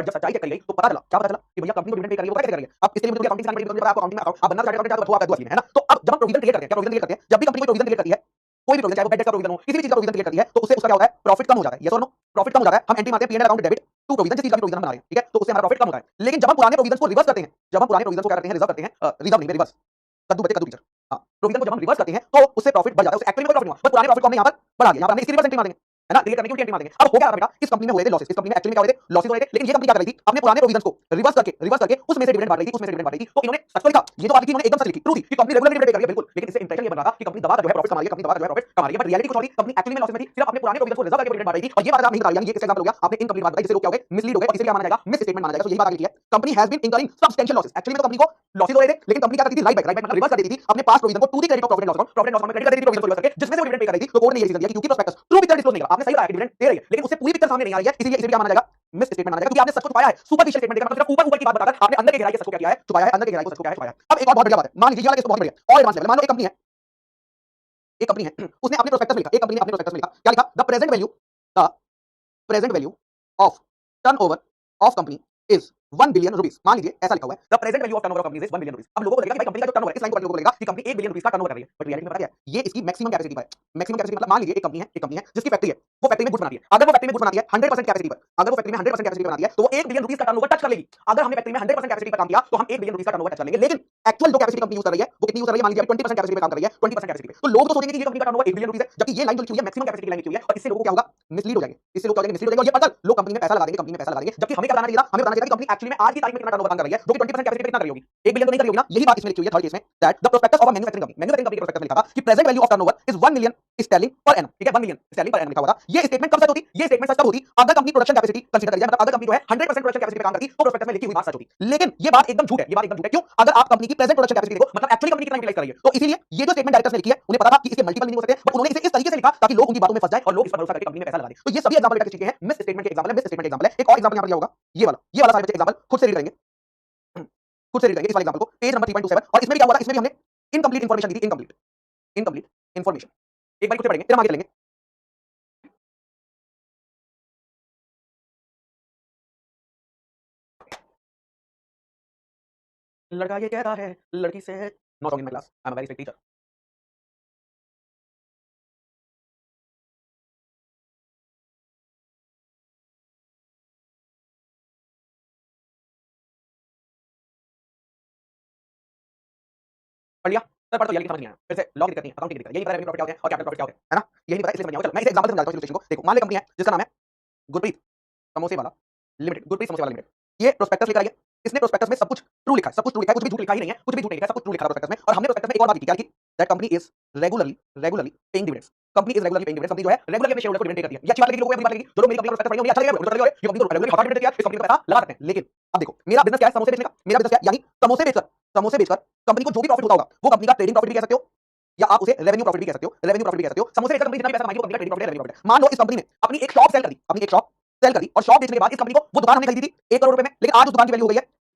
But जब सच्चाई check करी गई तो पता चला, क्या पता चला कि भैया कंपनी को डिविडेंड पे कर रही है, वो कैसे कर रही है। अब इसके लिए मुझे अकाउंटिंग सिखानी पड़ेगी, आपको अकाउंटिंग में आप बनना स्टार्ट करोगे तो आपका दुआ है ना। तो अब जब हम प्रोविजन क्रिएट करते हैं, क्या प्रोविजन क्रिएट करते हैं, जब भी कंपनी कोई प्रोविजन क्रिएट करती है, कोई भी प्रोविजन, चाहे वो बेड का प्रोविजन हो, किसी भी चीज का प्रोविजन क्रिएट करती है, तो उससे उसका क्या होता है, प्रॉफिट कम हो जाता है। यस और नो, प्रॉफिट कम हो जाता है। हम एंट्री मारते हैं P&L account debit to provision, जिस चीज का भी प्रोविजन हम बना रहे हैं, ठीक है, तो उससे हमारा प्रॉफिट कम होता है। लेकिन जब हम पुराने प्रोविजन को रिवर्स करते हैं, जब हम पुराने प्रोविजन को क्या करते हैं, रिजर्व करते हैं, रिजर्व नहीं, रिवर्स, कद्दू बच्चे कद्दू टीचर, हाँ, प्रोविजन को जब हम रिवर्स करते हैं तो उससे प्रॉफिट बढ़ जाता है, उससे एक्चुअली में प्रॉफिट हुआ, बट पुराने प्रॉफिट को हमने यहाँ पर बढ़ा दिया, यहाँ पर हमने इसकी रिवर्स एंट्री मार देंगे, है ना, क्रिएट करने की उल्टी एंट्री मार देंगे। अब हो क्या रहा बेटा, इस कंपनी में हुए थे लॉसेस, इस कंपनी में एक्चुअली में क्या हुए थे, लॉसेस हुए थे, लेकिन ये कंपनी क्या कर रही थी, अपने पुराने प्रोविजन को रिवर्स करके उसमें से डिविडेंड बांट रही थी, उसमें से डिविडेंड बांट रही थी। तो इन्होंने सच तो लिखा, ये तो बात लिखी इन्होंने एकदम सच लिखी, ट्रू थी कि कंपनी रेगुलरली डिविडेंड पे कर रही है, बिल्कुल, लेकिन इससे इंप्रेशन ये बन रहा था कि कंपनी दबा कर जो है प्रॉफिट कमा रही है, कंपनी दबा कर जो है प्रॉफिट कमा रही है, बट रियलिटी कुछ और थी, कंपनी एक्चुअली में लॉसेस में थी, सिर्फ अपने पुराने प्रोविजन को रिजर्व करके डिविडेंड बांट रही थी। और ये बात आप नहीं बता रही, यानी ये किस एग्जांपल हो गया, आपने इनकम्प्लीट बात बताई, जिससे लोग क्या हो गए, मिसलीड हो गए, और इसलिए क्या माना जाएगा, मिस स्टेटमेंट माना जाएगा। तो यही बात आगे लिखी है, company has been incurring substantial losses, actually में तो कंपनी को लॉसेस हो रहे थे, लेकिन कंपनी क्या करती थी, राइट बैक मतलब रिवर्स कर देती थी अपने पास्ट प्रोविजन को to the credit of profit and loss account, profit and loss account में क्रेडिट कर देती थी प्रोविजन को रिवर्स करके, जिसमें से वो डिविडेंड पे कर रही थी। तो कोर्ट ने ये डिसीजन दिया कि क्योंकि प्रोस्पेक्टस ट्रू पिक्चर डिस्क्लोज नहीं कर, आपने सही बताया डिविडेंड दे रही है, लेकिन उससे पूरी पिक्चर सामने नहीं आ रही है, इसलिए इसे क्या माना जाएगा, मिस स्टेटमेंट माना जाएगा, क्योंकि आपने सच को छुपाया है, सुपरफिशियल स्टेटमेंट देकर, मतलब सिर्फ ऊपर ऊपर की बात बताकर आपने अंदर के गहराई के सच को क्या किया है, छुपाया है, अंदर के गहराई को सच को क्या है, छुपाया है। अब एक और बहुत बढ़िया बात है, मान लीजिए ये वाला केस तो बहुत बढ़िया और एडवांस लेवल, मान लो एक कंपनी है, एक कंपनी है, उसने अपने प्रोस्पेक्टस में लिखा, एक कंपनी ने अपने प्रोस्पेक्टस में लिखा, क्या लिखा, the present value of turnover of company is 1 billion rupees. मान लीजिए ऐसा लिखा हुआ है, the present value of turnover of company is 1 billion rupees. अब लोगों को लगेगा कि भाई कंपनी का जो टर्नओवर है, इस लाइन को लोगों को लगेगा कि कंपनी 1 बिलियन रुपीस का टर्नओवर कर रही है, बट रियलिटी में पता क्या है, ये इसकी मैक्सिमम कैपेसिटी पर है। मैक्सिमम कैपेसिटी मतलब मान लीजिए एक कंपनी है जिसकी फैक्ट्री है, वो फैक्ट्री में गुड्स बनाती है, अगर वो फैक्ट्री में गुड्स बनाती है 100% कैपेसिटी पर, अगर वो फैक्ट्री में 100% कैपेसिटी बनाती है, तो वो 1 बिलियन रुपीस का टर्नओवर टच कर लेगी। अगर हमने फैक्ट्री में 100% कैपेसिटी पर काम किया तो हम 1 बिलियन रुपीस का टर्नओवर टच कर लेंगे, लेकिन एक्चुअल जो कैपेसिटी कंपनी यूज कर रही है वो कितनी यूज कर रही है, मान लीजिए 20% कैपेसिटी पे काम कर रही है, 20% कैपेसिटी पे, तो लोग तो सोचेंगे कि ये कंपनी का टर्नओवर 1 बिलियन रुपीस है, जबकि ये लाइन जो लिखी हुई है मैक्सिमम कैपेसिटी की लाइन लिखी हुई है, और इससे लोगों को क्या होगा, मिसलीड हो जाएंगे, इससे लोग क्या हो जाएंगे, मिसलीड हो जाएंगे, और ये पता लोग कंपनी में पैसा लगा देंगे, कंपनी में पैसा लगा देंगे, जबकि हमें क्या बताना चाहिए था, हमें बताना चाहिए था कि कंपनी एक्चुअली में आज की तारीख में कितना टर्नओवर कर रही है, जो कि 20% कैपेसिटी पे कितना कर रही होगी, 1 बिलियन तो नहीं कर रही होगी ना। यही बात इसमें लिखी हुई है थर्ड केस में, that the prospectus of a manufacturing company, manufacturing company के प्रोस्पेक्टस में लिखा था कि present value of turnover is 1 million sterling per annum, ठीक है, 1 मिलियन स्टर्लिंग पर एनम लिखा हुआ था। ये स्टेटमेंट कब सच होती, ये स्टेटमेंट सच तब होती अगर कंपनी प्रोडक्शन कैपेसिटी कंसीडर करी जाए, मतलब अगर कंपनी जो है 100% प्रोडक्शन कैपेसिटी पे काम करती तो प्रोस्पेक्टस में लिखी हुई बात सच होती। लेकिन ये बात एकदम झूठ है, ये बात एकदम झूठ है। क्यों, अगर आप कंपनी की प्रेजेंट प्रोडक्शन कैपेसिटी देखो, मतलब एक्चुअली कंपनी कितना यूटिलाइज कर रही है, तो इसीलिए ये जो स्टेटमेंट डायरेक्टर्स ने लिखी है, उन्हें पता था कि इसके मल्टीपल मीनिंग हो सकते हैं, बट उन्होंने इसे इस तरीके से लिखा ताकि लोग उनकी बातों में फंस जाए और लोग इस पर भरोसा करके कंपनी में पैसा लगा दें। तो ये सभी एग्जांपल किस चीज के हैं, मिस स्टेटमेंट के एग्जांपल है, मिस स्टेटमेंट के एग्जांपल है। एक और एग्जांपल यहां पर क्या होगा, ये वाला सारे बच्चे एग्जांपल खुद से रीड करेंगे, खुद से रीड करेंगे इस वाले एग्जांपल को, पेज नंबर 3.27, और इसमें भी क्या हुआ था, इसमें भी हमने इनकंप्लीट इंफॉर्मेशन दी थी, इनकंप्लीट इंफॉर्मेशन। एक बार खुद से पढ़ेंगे, फिर हम आगे चलेंगे। लड़का ये कहता है लड़की से, not on in my class, I am a very strict teacher. पढ़ लिया सर, पढ़ तो लिया लेकिन समझ नहीं आया, फिर से लॉ की दिक्कत नहीं है, अकाउंटिंग की दिक्कत, यही पता है रेवेन्यू प्रॉफिट क्या होता है और कैपिटल प्रॉफिट क्या होता है ना, यही नहीं पता इसलिए समझ नहीं आया। चलो मैं इसे एग्जांपल से समझाता हूं इलस्ट्रेशन को। देखो मान ली कंपनी है जिसका नाम है गुरप्रीत समोसे वाला लिमिटेड, गुरप्रीत समोसे वाला लिमिटेड। ये प्रोस्पेक्टस लेकर आई है, इसने प्रोस्पेक्टस में सब कुछ ट्रू लिखा है, सब कुछ ट्रू लिखा है, कुछ भी झूठ लिखा ही नहीं है, कुछ भी झूठ नहीं लिखा है, सब कुछ ट्रू लिखा है प्रोस्पेक्टस में। और हमने प्रोस्पेक्टस में एक और बात की, क्या लिखी, that company is regularly paying dividends, company is regularly paying dividends, company जो है रेगुलरली अपने शेयरहोल्डर को डिविडेंड पे करती है। ये अच्छी बात लगी लोगों को, अपनी बात लगी, जो लोग मेरी कंपनी का प्रोस्पेक्टस पढ़ेंगे अच्छा लगेगा, अच्छा लगेगा, ये कंपनी तो रेगुलरली हॉट डिविडेंड दिया, इस कंपनी को पैसा लगा सकते हैं। लेकिन अब देखो मेरा बिजनेस क्या है, समोसे बेचने का, मेरा बिजनेस क्या है, यानी समोसे बेचकर कंपनी को जो भी प्रॉफिट होता होगा वो कंपनी का ट्रेडिंग प्रॉफिट भी कह सकते हो, या आप उसे रेवेन्यू प्रॉफिट भी कह सकते हो, रेवेन्यू प्रॉफिट भी कह सकते हो। समोसे बेचकर कंपनी जितना भी पैसा कमाएगी वो कंपनी का ट्रेडिंग प्रॉफिट है, रेवेन्यू प्रॉफिट है। मान लो इस कंपनी ने अपनी एक शॉप सेल कर दी, अपनी एक शॉप सेल कर दी, और शॉप बेचने के बाद इस कंपनी को, वो दुकान हमने खरीदी थी 1 करोड़ रुपए में, लेकिन आज उस दुकान की वैल्यू हो गई है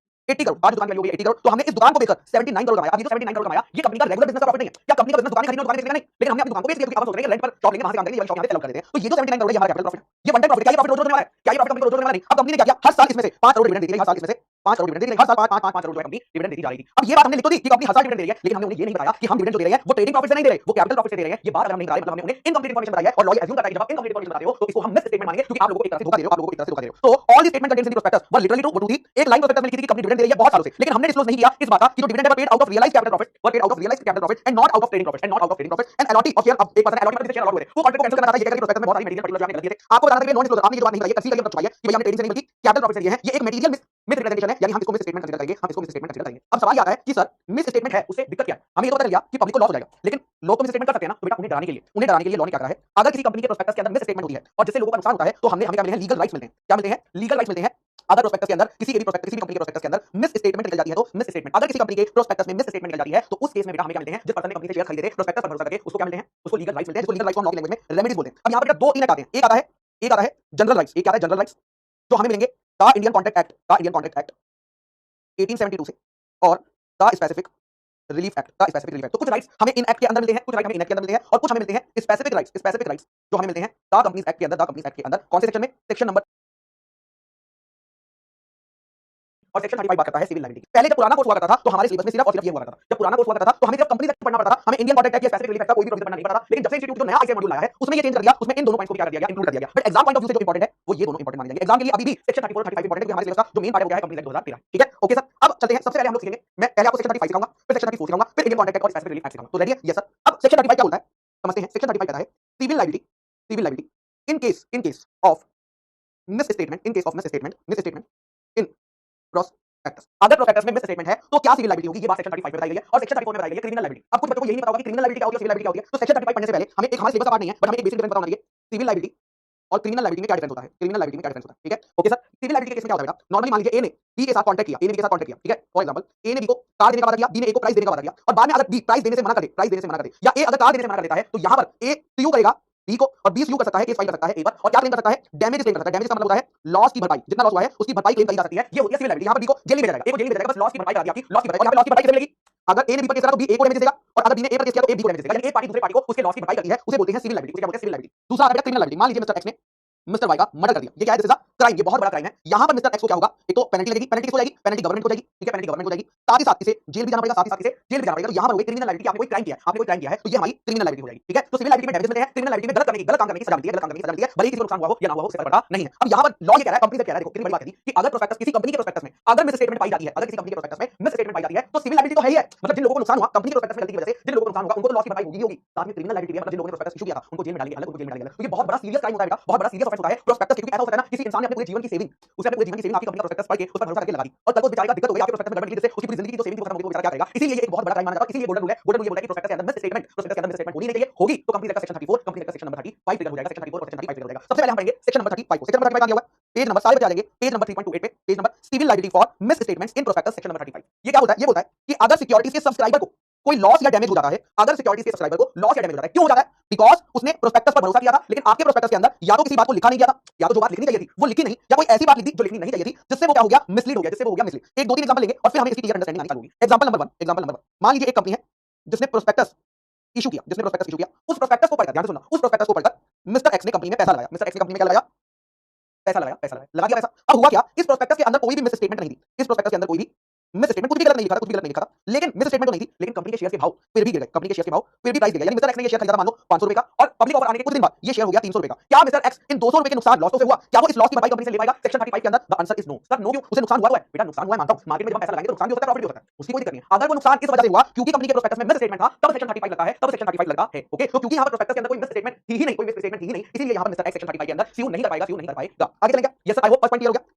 80 करोड़, आज दुकान की वैल्यू हो गई 80 करोड़, तो हमने इस दुकान को बेचकर 79 करोड़ कमाया। अब ये जो 79 करोड़ कमाया ये कंपनी का रेगुलर बिजनेस का प्रॉफिट नहीं है, क्या कंपनी का बिजनेस दुकान खरीदना दुकान बेचने का नहीं, लेकिन हमने अपनी दुकान को बेच दिया, क्योंकि आप सोच रहे हैं रेंट पर शॉप लेंगे, वहां से काम करेंगे, ये वाली शॉप यहाँ से सेल कर देते हैं। तो ये जो 79 करोड़ है ये हमारा कैपिटल प्रॉफिट, ये वन टाइम प्रॉफिट, क्या ये प्रॉफिट रोज रोज होने वाला है, क्या ये प्रॉफिट कंपनी को रोज रोज होने वाला नहीं। अब कंपनी ने क्या किया, हर साल इसमें से 5 करोड़ डिविडेंड देती रही, हर साल इसमें से 5 करोड़ डिविडेंड देती रही, हर साल 5 5 5 करोड़ रुपए कंपनी डिविडेंड देती जा रही थी। अब ये बात हमने लिख तो दी कि कंपनी हर साल डिविडेंड दे रही है, लेकिन हमने उन्हें ये नहीं बताया कि हम डिविडेंड जो दे रहे हैं वो ट्रेडिंग प्रॉफिट से नहीं दे रहे, वो कैपिटल प्रॉफिट से दे रहे हैं। ये बात अगर हम नहीं बता रहे, मतलब हमने उन्हें इनकंप्लीट इंफॉर्मेशन बताई है, और लॉ ये अज्यूम करता है कि जब आप इनकंप्लीट इंफॉर्मेशन बताते हो तो इसको हम मिस स्टेटमेंट मानेंगे, क्योंकि आप लोगों को एक तरह से धोखा दे रहे हो, आप लोगों को एक तरह से धोखा दे रहे हो। तो all the statement contains in the prospectus were literally true, वो ट्रू थी। एक लाइन प्रोस्पेक्टस में लिखी थी कि कंपनी डिविडेंड दे रही है बहुत सालों से, लेकिन हमने डिस्क्लोज नहीं किया इस बात का कि जो डिविडेंड है paid out of realised capital profit, were paid out of realised capital profit and not out of trading profit, and not out of trading profit and allottee of share. अब एक पर्सन अलॉटी मतलब share allot हुए थे, वो contract को cancel करना चाहता है, ये कहकर प्रोस्पेक्टस में बहुत सारी मटेरियल पर्टिकुलर जो आपने गलती थी, आपको बताना था कि नॉन डिस्क्लोजर, आपने ये बात नहीं बताई, कंसीडर करके छुपाई है कि भैया हमने ट्रेडिंग से नहीं बल्कि कैपिटल प्रॉफिट से दिए हैं। ये एक मटेरियल मिस रिप्रेजेंटेशन है, यानी हम इसको मिस स्टेटमेंट कंसीडर करेंगे, हम इसको मिस स्टेटमेंट कंसीडर करेंगे। अब सवाल ये आता है कि सर मिस स्टेटमेंट है उससे दिक्कत क्या है, हमें ये तो पता चल गया कि पब्लिक को लॉस हो जाएगा, लेकिन लोग तो मिस स्टेटमेंट कर सकते हैं ना, तो बेटा उन्हें डराने के लिए लॉ ने क्या करा है, अगर किसी कंपनी के प्रोस्पेक्टस के अंदर मिस स्टेटमेंट होती है और जिससे लोगों का नुकसान होता है, तो हमें क्या मिलते हैं, लीगल राइट्स मिलते हैं। क्या मिलते हैं, लीगल राइट्स मिलते हैं। अगर प्रोस्पेक्टस के अंदर किसी के भी प्रोस्पेक्टस, किसी भी कंपनी के प्रोस्पेक्टस के अंदर मिस स्टेटमेंट निकल जाती है, तो मिस स्टेटमेंट, अगर किसी कंपनी के प्रोस्पेक्टस में मिस स्टेटमेंट निकल जाती है, तो उस केस में बेटा हमें क्या मिलते हैं, जिस पर्सन ने कंपनी से शेयर खरीदे थे प्रोस्पेक्टस पर भरोसा करके, उसको क्या मिलते हैं, उसको लीगल राइट्स मिलते हैं, जिसको लीगल राइट्स को हम लॉ की लैंग्वेज में रेमेडीज बोलते हैं। अब यहाँ पर दो तीन एक्ट आते हैं, एक आता है जनरल राइट्स, एक आता है जनरल राइट्स जो हमें मिलेंगे the Indian contract act, the Indian contract act 1872 से, और the specific relief act, the specific relief act. तो कुछ राइट्स हमें इन एक्ट के अंदर मिलते हैं, कुछ राइट हमें इन एक्ट के अंदर मिलते हैं, और कुछ हमें मिलते हैं स्पेसिफिक राइट्स जो हमें मिलते हैं द कंपनीज एक्ट के अंदर, द कंपनीज एक्ट के अंदर। कौन से सेक्शन में, सेक्शन नंबर और सेक्शन 35 बात करता है सिविल लायबिलिटी। पहले जब पुराना कोर्स हुआ करता था तो हमारे सिलेबस में सिर्फ और सिर्फ ये हुआ करता था। जब पुराना कोर्स हुआ करता था तो हमें सिर्फ कंपनी तक पढ़ना पड़ता था, हमें इंडियन कॉन्ट्रैक्ट एक्ट या स्पेसिफिक रिलीफ एक्ट का कोई भी प्रोविजन पढ़ना नहीं पड़ता था। लेकिन जब से इंस्टीट्यूट जो नया आईसीए मॉड्यूल लाया है उसमें ये चेंज कर दिया, उसमें इन दोनों पॉइंट्स को क्या कर दिया गया, इंक्लूड कर दिया गया। But exam point of view से जो इंपॉर्टेंट है वो ये दोनों इंपॉर्टेंट माने जाएंगे। एग्जाम के लिए अभी भी सेक्शन 34 और 35 इंपॉर्टेंट है, हमारे सिलेबस का जो मेन पार्ट हो गया है कंपनी एक्ट 2013। ठीक है, ओके सर। अब चलते हैं, सबसे पहले हम लोग सीखेंगे, मैं पहले आपको सेक्शन 35 सिखाऊंगा, फिर सेक्शन 34 सिखाऊंगा, फिर इंडियन कॉन्ट्रैक्ट एक्ट और स्पेसिफिक रिलीफ एक्ट सिखाऊंगा। तो रेडी है? Yes sir. अब सेक्शन 35 क्या बोलता है समझते हैं। सेक्शन 35 कहता है civil liability, civil liability in case of misstatement, in case of misstatement in prospectus. अगर प्रोस्पेक्टस में मिस स्टेटमेंट है तो क्या सिविल लायबिलिटी होगी, ये बात सेक्शन 35 में बताई गई है। और सेक्शन 34 में बताई गई है क्रिमिनल लायबिलिटी। अब कुछ बच्चों को यही नहीं पता होगा कि क्रिमिनल लायबिलिटी क्या होती है, सिविल लायबिलिटी क्या होती है। तो सेक्शन 35 पढ़ने से पहले हमें एक, हमारे सिलेबस का पार्ट नहीं है बट हमें एक बेसिक डिफरेंस पता होना चाहिए, सिविल लायबिलिटी और क्रिमिनल लायबिलिटी में क्या डिफरेंस होता है, क्रिमिनल लायबिलिटी में क्या डिफरेंस होता है। ठीक है, ओके सर। सिविल लायबिलिटी के केस में क्या होता है बेटा, नॉर्मली मान लीजिए ए ने बी के साथ कांटेक्ट किया, ए ने बी के साथ कांटेक्ट किया। ठीक है, फॉर एग्जांपल ए ने बी को कार देने का वादा किया, बी ने ए को प्राइस देने का वादा किया, और बाद में अगर बी प्राइस देने से मना कर दे, प्राइस देने से मना कर दे, या ए अगर कार देने से मना कर देता है तो यहां पर ए सुयू करेगा बी को और बी सुयू कर सकता है, केस फाइल कर सकता है ए पर, और क्या क्लेम कर सकता है, डैमेज क्लेम कर सकता है। डैमेज का मतलब होता है लॉस की भरपाई, जितना लॉस हुआ है उसकी भरपाई क्लेम की जा सकती है। ये होती है सिविल लायबिलिटी। यहां पर बी को जेल में भेजा जाएगा, ए को जेल में भेजा जाएगा, बस लॉस की भरपाई करा दी आपकी, लॉस की भरपाई। और यहां पे लॉस की भरपाई किसे मिलेगी, अगर ए ने बी पर केस करा तो बी ए को डैमेज देगा, और अगर बी ने ए पर केस किया तो ए बी को डैमेज देगा। यानी एक पार्टी दूसरे पार्टी को उसके लॉस की भरपाई करती है, उसे बोलते हैं सिविल लायबिलिटी। क्या बोलते हैं, सिविल लायबिलिटी। दूसरा आता है क्रिमिनल लायबिलिटी। मान लीजिए मिस्टर एक्स ने मिस्टर वाई का मर्डर कर दिया, ये क्या है, दिस इज अ क्राइम, ये बहुत बड़ा क्राइम है। यहां पर मिस्टर एक्स को क्या होगा, एक तो पेनल्टी लगेगी, पेनल्टी किसको जाएगी, पेनल्टी गवर्नमेंट को जाएगी। ठीक है, पेनल्टी गवर्नमेंट को जाएगी, साथ ही साथ इसे जेल भी जाना पड़ेगा, साथ ही साथ इसे जेल भी जाना पड़ेगा। तो यहां पर हो गई क्रिमिनल लायबिलिटी। आपने कोई क्राइम किया है, आपने कोई क्राइम किया है तो ये हमारी क्रिमिनल लायबिलिटी हो जाएगी। ठीक है, तो सिविल लायबिलिटी में डैमेज मिलते हैं, क्रिमिनल लायबिलिटी में गलत करने की, गलत काम करने की सजा मिलती है, गलत काम करने की सजा मिलती है, भले ही किसी को नुकसान हुआ हो या ना हुआ हो, उससे फर्क पड़ता नहीं है। अब यहां पर लॉ ये कह रहा है, कंपनी से कह रहा है, देखो कितनी बड़ी बात है कि अगर प्रोस्पेक्टस, किसी कंपनी के प्रोस्पेक्टस में अगर मिस स्टेटमेंट पाई जाती है, अगर किसी कंपनी के प्रोस्पेक्टस में मिस स्टेटमेंट पाई जाती है तो सिविल लायबिलिटी तो है ही है। मतलब जिन लोगों को नुकसान हुआ कंपनी के प्रोस्पेक्टस में गलती की वजह से, जिन लोगों को नुकसान हुआ उनको तो लॉस की भरपाई होगी होगी, साथ में क्रिमिनल लायबिलिटी भी है। मतलब जिन लोगों ने प्रोस्पेक्टस इशू किया था उनको जेल में डालेंगे अलग, उनको जेल में डालेंगे अलग। तो ये बहुत बड़ा सीरियस क्राइम होता है बेटा, बहुत बड़ा सीरियस ऑफेंस होता है प्रोस्पेक्टस। क्योंकि ऐसा होता है ना, किसी इंसान ने अपने पूरे जीवन की सेविंग, उसने अपने पूरे जीवन की सेविंग आपकी कंपनी का प्रोस्पेक्टस पढ़ के उस पर भरोसा करके लगा दी, और कल को बेचारे का दिक्कत हो गई, आपके प्रोस्पेक्टस में गड़बड़ की वजह से उसकी पूरी जिंदगी की जो सेविंग थी वो खत्म हो गई, तो बेचारा क्या करेगा। इसीलिए ये एक बहुत बड़ा क्राइम माना जाता है। इसीलिए गोल्डन रूल है, गोल्डन रूल ये बोलता है कि प्रोस्पेक्टस के अंदर मिस स्टेटमेंट, प्रोस्पेक्टस के अंदर मिस स्टेटमेंट होनी नहीं चाहिए, होगी तो कंपनी का सेक्शन 34, कंपनी का सेक्शन नंबर 35 ट्रिगर हो जाएगा, सेक्शन 34 और सेक्शन 35 ट्रिगर हो जाएगा। सबसे पहले हम पढ़ेंगे सेक्शन नंबर 35 को। सेक्शन नंबर 35 क्या होगा, पेज नंबर सारे पे आ जाएंगे, पेज नंबर 3.28 पे, page number civil liability for misstatements in prospectus, section number 35। ये क्या होता है, ये बोलता है कि अगर सिक्योरिटीज के सब्सक्राइबर को कोई लॉस या डैमेज हो जाता है, अगर सिक्योरिटीज के सब्सक्राइबर को लॉस या डैमेज हो जाता है, क्यों हो जाता है, बिकॉज उसने प्रोस्पेक्टस पर भरोसा किया था, लेकिन आपके प्रोस्पेक्टस के अंदर या तो किसी बात को लिखा नहीं गया था, या तो जो बात लिखनी चाहिए थी वो लिखी नहीं, या कोई ऐसी बात लिख दी जो लिखनी नहीं चाहिए थी, जिससे वो क्या हो गया, मिसलीड हो गया, जिससे वो हो गया मिसलीड। एक दो तीन एग्जांपल लेंगे और फिर हमें इसकी क्लियर अंडरस्टैंडिंग आनी चालू होगी। एग्जांपल नंबर 1, एग्जांपल नंबर 1, मान लीजिए एक कंपनी है जिसने प्रोस्पेक्टस इशू किया, जिसने प्रोस्पेक्टस इशू किया, उस प्रोस्पेक्टस को पढ़कर, ध्यान से सुनना, उस प्रोस्पेक्टस को पढ़कर मिस्टर एक्स ने कंपनी में पैसा लगाया, मिस्टर एक्स ने कंपनी में क्या लगाया, पैसा लगाया, पैसा लगाया, लगा दिया पैसा। अब हुआ क्या, इस प्रोस्पेक्टस के अंदर कोई भी मिस स्टेटमेंट नहीं थी, इस प्रोस्पेक्टस के अंदर कोई भी मिस स्टेटमेंट, कुछ भी गलत नहीं लिखा था, कुछ भी गलत नहीं लिखा था, लेकिन मिस स्टेटमेंट तो नहीं थी, लेकिन कंपनी के शेयर के भाव फिर भी गिर गए, कंपनी के शेयर के भाव फिर भी प्राइस गिर गया। यानी मिस्टर एक्स ने ये शेयर खरीदा था मान लो 500 रुपए का, और पब्लिक ऑफर आने के कुछ दिन बाद ये शेयर हो गया 300 रुपए का। क्या मिस्टर एक्स इन 200 रुपए के नुकसान, लॉस से हुआ, क्या वो इस लॉस की भरपाई कंपनी से ले पाएगा सेक्शन 35 के अंदर? The answer is no. Sir no क्यों, उसे नुकसान हुआ है बेटा, नुकसान हुआ है मानता हूं, मार्केट में जब पैसा लगाएंगे तो नुकसान भी हो सकता है, प्रॉफिट भी हो सकता है, उसकी कोई दिक्कत नहीं है। अगर वो नुकसान इस वजह से हुआ क्योंकि कंपनी के प्रोस्पेक्टस में मिस स्टेटमेंट था, तब सेक्शन 35 लगता है, तब सेक्शन 35 लगता है। ओके, तो क्योंकि यहां पर प्रोस्पेक्टस के अंदर कोई मिस स्टेटमेंट थी ही नहीं, कोई मिस स्टेटमेंट थी ही नहीं, इसीलिए यहां पर मिस्टर एक्स सेक्शन 35 के अंदर सीयू नहीं कर पाएगा, सीयू नहीं कर पाएगा। आगे चलेंगे। Yes sir, I hope first point clear हो गया।